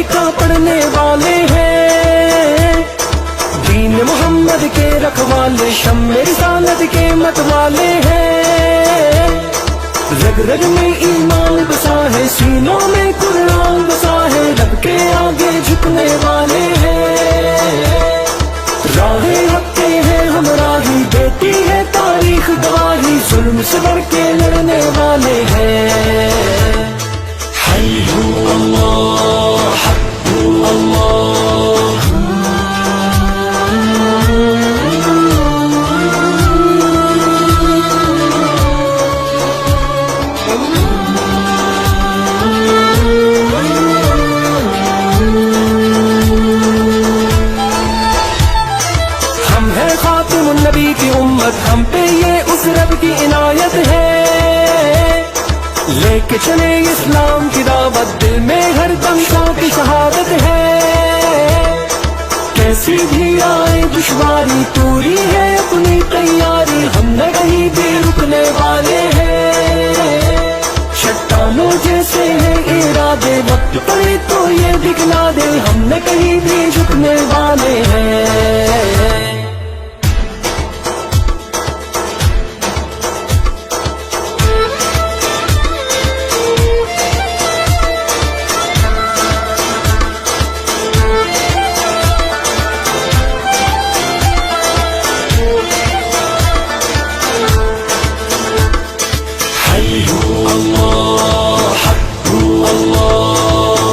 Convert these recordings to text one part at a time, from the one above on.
नबी का पढ़ने वाले हैं, दीन मोहम्मद के रखवाले, शम्मे रिसालत के मतवाले हैं। रग रग में ईमान बसा है, सीनों में कुरान बसा है, रब के आगे झुकने वाले हैं। राहे हक के हैं हम राही, देती है तारीख गवाही, जुल्म से बढ़ के लड़ने वाले हैं। हय्यु अल्लाह हक्कु अल्लाह, हम है खातिमुन नबी की उम्मत, हम पे ये उस रब की इनायत है। लेके चले इस्लाम की दावत, दिल में हर दम की शहादत है। कैसी भी आए दुश्वारी, पूरी है अपनी तैयारी, हम न कहीं भी रुकने वाले हैं। चट्टानों जैसे है इरादे, वक्त पड़े तो ये दिखला दे, हम न कहीं भी झुकने वाले हैं।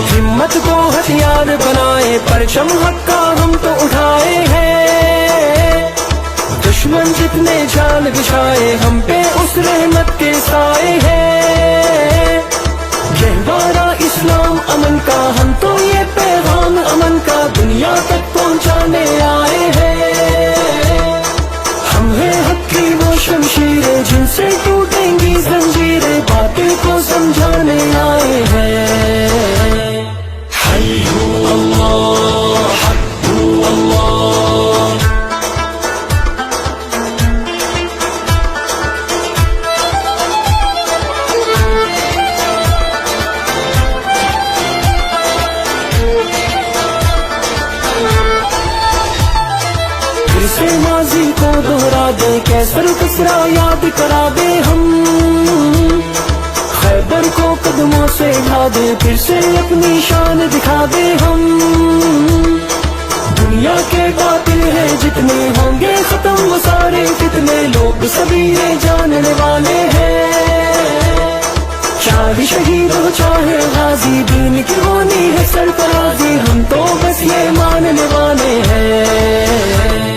हिम्मत को हथियार बनाए, परचम हक का हम तो उठाए हैं। दुश्मन जितने जाल बिछाए, हम पे उस रहमत के साए हैं। गहवारा इस्लाम अमन का, हम तो ये पैगाम अमन का दुनिया तक पहुंचाने आए हैं। हम हैं हक की वो शमशीरें, जिनसे टूटेंगी जंजीरें, बातें को समझाने आए हैं। हय्यु अल्लाह हक्कु अल्लाह, फिर से माजी को दोहरा दे, कैसर कसरा याद करा दे हम। खैबर को कदमों से ढा दे, फिर से अपनी शान दिखा दे हम। दुनिया के कातिल हैं जितने, होंगे खत्म वो सारे कितने, लोग सभी ये जानने वाले हैं। चाहे शहीद हो चाहे गाजी, दीन की होनी है सरफराजी, हम तो बस ये मानने वाले हैं।